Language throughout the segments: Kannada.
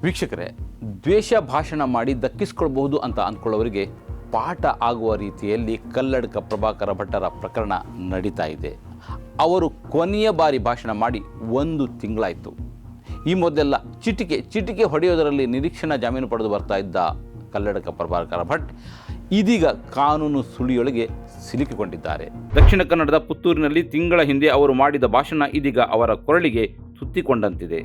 ವೀಕ್ಷಕರೇ, ದ್ವೇಷ ಭಾಷಣ ಮಾಡಿ ದಕ್ಕಿಸ್ಕೊಳ್ಬಹುದು ಅಂತ ಅಂದ್ಕೊಳ್ಳೋರಿಗೆ ಪಾಠ ಆಗುವ ರೀತಿಯಲ್ಲಿ ಕಲ್ಲಡ್ಕ ಪ್ರಭಾಕರ ಭಟ್ಟರ ಪ್ರಕರಣ ನಡೀತಾ ಇದೆ. ಅವರು ಕೊನೆಯ ಬಾರಿ ಭಾಷಣ ಮಾಡಿ 1 ತಿಂಗಳಾಯಿತು. ಈ ಮೊದಲೆಲ್ಲ ಚಿಟಿಕೆ ಹೊಡೆಯೋದರಲ್ಲಿ ನಿರೀಕ್ಷಣಾ ಜಾಮೀನು ಪಡೆದು ಬರ್ತಾ ಇದ್ದ ಕಲ್ಲಡ್ಕ ಪ್ರಭಾಕರ ಭಟ್ ಇದೀಗ ಕಾನೂನು ಸುಳಿಯೊಳಗೆ ಸಿಲುಕಿಕೊಂಡಿದ್ದಾರೆ. ದಕ್ಷಿಣ ಕನ್ನಡದ ಪುತ್ತೂರಿನಲ್ಲಿ ತಿಂಗಳ ಹಿಂದೆ ಅವರು ಮಾಡಿದ ಭಾಷಣ ಇದೀಗ ಅವರ ಕೊರಳಿಗೆ ಸುತ್ತಿಕೊಂಡಂತಿದೆ.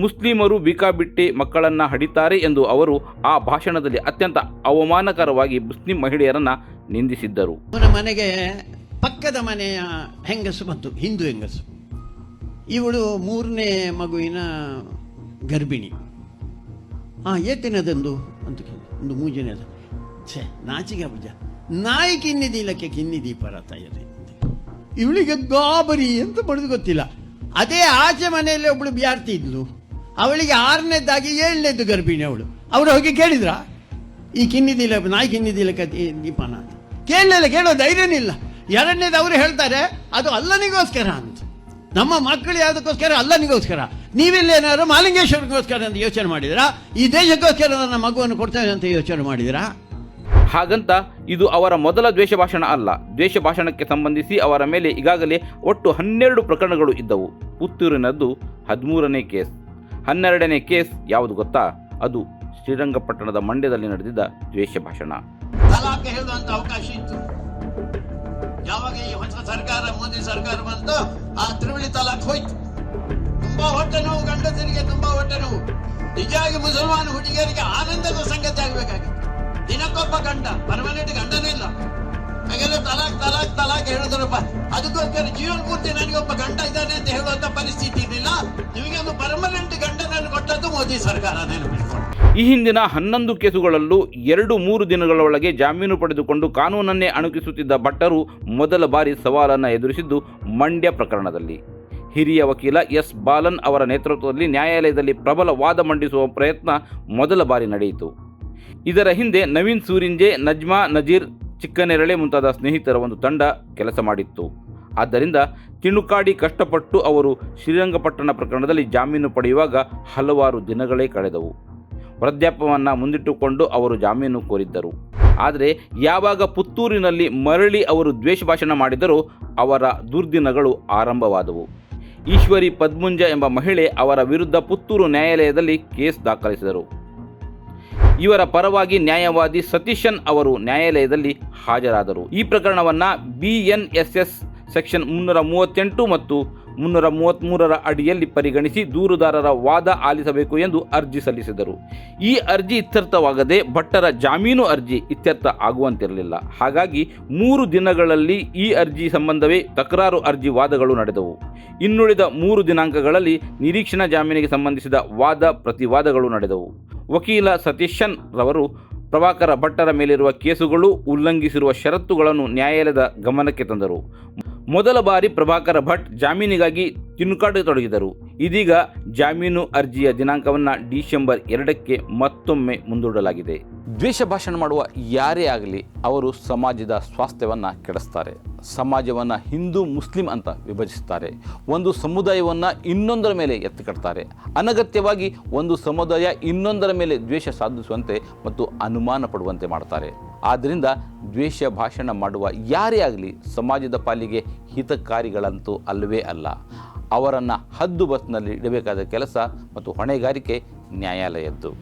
ಮುಸ್ಲಿಮರು ಬೇಕಾಬಿಟ್ಟಿ ಮಕ್ಕಳನ್ನು ಹಡಿತಾರೆ ಎಂದು ಅವರು ಆ ಭಾಷಣದಲ್ಲಿ ಅತ್ಯಂತ ಅವಮಾನಕರವಾಗಿ ಮುಸ್ಲಿಂ ಮಹಿಳೆಯರನ್ನು ನಿಂದಿಸಿದ್ದರು. ಅವನ ಮನೆಗೆ ಪಕ್ಕದ ಮನೆಯ ಹೆಂಗಸು ಬಂತು, ಹಿಂದೂ ಹೆಂಗಸು. ಇವಳು 3ನೇ ಮಗುವಿನ ಗರ್ಭಿಣಿ. ಏತಿನದೊಂದು ಅಂತ ಒಂದು ಮೂಜಿನದ ನಾಚಿಗೆ ಅಬ್ಬಜ ನಾಯಿ ಕಿನ್ನಿದಿಲ್ಲಕ್ಕೆ ಕಿನ್ನಿದಿ ಪರತ ಇವಳಿಗೆ ಗಾಬರಿ ಅಂತ ಪಡೆದು ಗೊತ್ತಿಲ್ಲ. ಅದೇ ಆಚೆ ಮನೆಯಲ್ಲಿ ಒಬ್ಳು ಬ್ಯಾರ್ತಿ ಇದ್ಲು, ಅವಳಿಗೆ 6ನೇದಾಗಿ 7ನೇದು ಗರ್ಭಿಣಿ. ಅವರು ಹೋಗಿ ಕೇಳಿದ್ರ ಈ ಕಿನ್ನಿದಿಲ್ಲ ನಾಯಿ ಕಿನ್ನಿದಿಲ್ಲಕ್ಕೆ ದೀಪನ ಅಂತ ಕೇಳಲಿಲ್ಲ, ಕೇಳೋ ಧೈರ್ಯನೇ ಇಲ್ಲ. 2ನೇದು ಅವರು ಹೇಳ್ತಾರೆ ಅದು ಅಲ್ಲನಿಗೋಸ್ಕರ ಅಂತ. ನಮ್ಮ ಮಕ್ಕಳು ಯಾವುದಕ್ಕೋಸ್ಕರ? ಅಲ್ಲನಿಗೋಸ್ಕರ. ನೀವೆಲ್ಲ ಏನಾದ್ರು ಮಾಲಿಂಗೇಶ್ವರಗೋಸ್ಕರ ಅಂತ ಯೋಚನೆ ಮಾಡಿದಿರಾ? ಈ ದೇಶಕ್ಕೋಸ್ಕರ ನನ್ನ ಮಗುವನ್ನು ಕೊಡ್ತೇವೆ ಅಂತ ಯೋಚನೆ ಮಾಡಿದಿರಾ? ಹಾಗಂತ ಇದು ಅವರ ಮೊದಲ ದ್ವೇಷ ಭಾಷಣ ಅಲ್ಲ. ದ್ವೇಷ ಭಾಷಣಕ್ಕೆ ಸಂಬಂಧಿಸಿ ಅವರ ಮೇಲೆ ಈಗಾಗಲೇ ಒಟ್ಟು 12 ಪ್ರಕರಣಗಳು ಇದ್ದವು. ಪುತ್ತೂರಿನದ್ದು 13ನೇ ಕೇಸ್. 12ನೇ ಕೇಸ್ ಯಾವುದು ಗೊತ್ತಾ? ಅದು ಶ್ರೀರಂಗಪಟ್ಟಣದ ಮಂಡ್ಯದಲ್ಲಿ ನಡೆದಿದ್ದ ದ್ವೇಷ ಭಾಷಣ. ಅವಕಾಶ ಇತ್ತು. ಯಾವಾಗ ಈ ಹೊಸ ಸರ್ಕಾರ, ಮೋದಿ ಸರ್ಕಾರ ಬಂತು, ಆ ತ್ರಿವಳಿ ತಲಾಖ್ ಹೋಯ್ತು. ತುಂಬಾ ಹೊಟ್ಟೆ ನೋವು, ಗಂಡಸರಿಗೆ ತುಂಬಾ ಹೊಟ್ಟೆ ನೋವು. ನಿಜವಾಗಿ ಮುಸಲ್ಮಾನ ಹುಡುಗಿಯರಿಗೆ ಆನಂದದ ಸಂಗತಿ ಆಗಬೇಕಾಗಿತ್ತು. ದಿನಕ್ಕೊಬ್ಬ ಗಂಡ, ಪರ್ಮನೆಂಟ್ ಗಂಡನೇ ಇಲ್ಲ. ಹಾಗೆಲ್ಲ ತಲಾಕ್ ಹೇಳಿದ್ರಪ್ಪ. ಅದಕ್ಕೋಸ್ಕರ ಜೀವನ ಪೂರ್ತಿ ನನಗೊಬ್ಬ ಗಂಡ ಇದ್ದಾನೆ ಅಂತ ಹೇಳುವಂತ ಪರಿಸ್ಥಿತಿ ಇರಲಿಲ್ಲ. ನಿಮಗೆ ಒಂದು ಪರ್ಮನೆಂಟ್ ಗಂಡನನ್ನು ಕೊಟ್ಟದ್ದು ಮೋದಿ ಸರ್ಕಾರ. ನೆನಪಿಟ್ಕೊಂಡು ಈ ಹಿಂದಿನ 11 ಕೇಸುಗಳಲ್ಲೂ 2-3 ದಿನಗಳ ಒಳಗೆ ಜಾಮೀನು ಪಡೆದುಕೊಂಡು ಕಾನೂನನ್ನೇ ಅಣುಕಿಸುತ್ತಿದ್ದ ಭಟ್ಟರು ಮೊದಲ ಬಾರಿ ಸವಾಲನ್ನು ಎದುರಿಸಿದ್ದು ಮಂಡ್ಯ ಪ್ರಕರಣದಲ್ಲಿ. ಹಿರಿಯ ವಕೀಲ ಎಸ್ ಬಾಲನ್ ಅವರ ನೇತೃತ್ವದಲ್ಲಿ ನ್ಯಾಯಾಲಯದಲ್ಲಿ ಪ್ರಬಲ ವಾದ ಮಂಡಿಸುವ ಪ್ರಯತ್ನ ಮೊದಲ ಬಾರಿ ನಡೆಯಿತು. ಇದರ ಹಿಂದೆ ನವೀನ್ ಸೂರಿಂಜೆ, ನಜ್ಮಾ, ನಜೀರ್, ಚಿಕ್ಕನೆರಳೆ ಮುಂತಾದ ಸ್ನೇಹಿತರ ಒಂದು ತಂಡ ಕೆಲಸ ಮಾಡಿತ್ತು. ಆದ್ದರಿಂದ ತಿಣುಕಾಡಿ ಕಷ್ಟಪಟ್ಟು ಅವರು ಶ್ರೀರಂಗಪಟ್ಟಣ ಪ್ರಕರಣದಲ್ಲಿ ಜಾಮೀನು ಪಡೆಯುವಾಗ ಹಲವಾರು ದಿನಗಳೇ ಕಳೆದವು. ವೃದ್ಧಾಪ್ಯವನ್ನು ಮುಂದಿಟ್ಟುಕೊಂಡು ಅವರು ಜಾಮೀನು ಕೋರಿದ್ದರು. ಆದರೆ ಯಾವಾಗ ಪುತ್ತೂರಿನಲ್ಲಿ ಮರಳಿ ಅವರು ದ್ವೇಷ ಭಾಷಣ ಮಾಡಿದರೋ ಅವರ ದುರ್ದಿನಗಳು ಆರಂಭವಾದವು. ಈಶ್ವರಿ ಪದ್ಮುಂಜ ಎಂಬ ಮಹಿಳೆ ಅವರ ವಿರುದ್ಧ ಪುತ್ತೂರು ನ್ಯಾಯಾಲಯದಲ್ಲಿ ಕೇಸ್ ದಾಖಲಿಸಿದರು. ಇವರ ಪರವಾಗಿ ನ್ಯಾಯವಾದಿ ಸತೀಶನ್ ಅವರು ನ್ಯಾಯಾಲಯದಲ್ಲಿ ಹಾಜರಾದರು. ಈ ಪ್ರಕರಣವನ್ನು BNSS ಸೆಕ್ಷನ್ 338 ಮತ್ತು 333 ಅಡಿಯಲ್ಲಿ ಪರಿಗಣಿಸಿ ದೂರುದಾರರ ವಾದ ಆಲಿಸಬೇಕು ಎಂದು ಅರ್ಜಿ ಸಲ್ಲಿಸಿದರು. ಈ ಅರ್ಜಿ ಇತ್ಯರ್ಥವಾಗದೆ ಭಟ್ಟರ ಜಾಮೀನು ಅರ್ಜಿ ಇತ್ಯರ್ಥ ಆಗುವಂತಿರಲಿಲ್ಲ. ಹಾಗಾಗಿ 3 ದಿನಗಳಲ್ಲಿ ಈ ಅರ್ಜಿ ಸಂಬಂಧವೇ ತಕರಾರು ಅರ್ಜಿ ವಾದಗಳು ನಡೆದವು. ಇನ್ನುಳಿದ 3 ದಿನಾಂಕಗಳಲ್ಲಿ ನಿರೀಕ್ಷಣಾ ಜಾಮೀನಿಗೆ ಸಂಬಂಧಿಸಿದ ವಾದ ಪ್ರತಿವಾದಗಳು ನಡೆದವು. ವಕೀಲ ಸತೀಶನ್ ರವರು ಪ್ರಭಾಕರ ಭಟ್ಟರ ಮೇಲಿರುವ ಕೇಸುಗಳು ಉಲ್ಲಂಘಿಸಿರುವ ಷರತ್ತುಗಳನ್ನು ನ್ಯಾಯಾಲಯದ ಗಮನಕ್ಕೆ ತಂದರು. ಮೊದಲ ಬಾರಿ ಪ್ರಭಾಕರ ಭಟ್ ಜಾಮೀನಿಗಾಗಿ ತಿಣುಕಾಡತೊಡಗಿದರು. ಇದೀಗ ಜಾಮೀನು ಅರ್ಜಿಯ ದಿನಾಂಕವನ್ನು ಡಿಸೆಂಬರ್ 2ಕ್ಕೆ ಮತ್ತೊಮ್ಮೆ ಮುಂದೂಡಲಾಗಿದೆ. ದ್ವೇಷ ಭಾಷಣ ಮಾಡುವ ಯಾರೇ ಆಗಲಿ ಅವರು ಸಮಾಜದ ಸ್ವಾಸ್ಥ್ಯವನ್ನು ಕೆಡಿಸ್ತಾರೆ. ಸಮಾಜವನ್ನು ಹಿಂದೂ ಮುಸ್ಲಿಂ ಅಂತ ವಿಭಜಿಸ್ತಾರೆ. ಒಂದು ಸಮುದಾಯವನ್ನು ಇನ್ನೊಂದರ ಮೇಲೆ ಎತ್ತಿ ಕಟ್ತಾರೆ. ಅನಗತ್ಯವಾಗಿ ಒಂದು ಸಮುದಾಯ ಇನ್ನೊಂದರ ಮೇಲೆ ದ್ವೇಷ ಸಾಧಿಸುವಂತೆ ಮತ್ತು ಅನುಮಾನ ಪಡುವಂತೆ ಮಾಡ್ತಾರೆ. ಆದ್ದರಿಂದ ದ್ವೇಷ ಭಾಷಣ ಮಾಡುವ ಯಾರೇ ಆಗಲಿ ಸಮಾಜದ ಪಾಲಿಗೆ ಹಿತಕಾರಿಗಳಂತೂ ಅಲ್ಲವೇ ಅಲ್ಲ. ಅವರನ್ನು ಹದ್ದುಬಸ್ತಿನಲ್ಲಿ ಇಡಬೇಕಾದ ಕೆಲಸ ಮತ್ತು ಹೊಣೆಗಾರಿಕೆ ನ್ಯಾಯಾಲಯದ್ದು.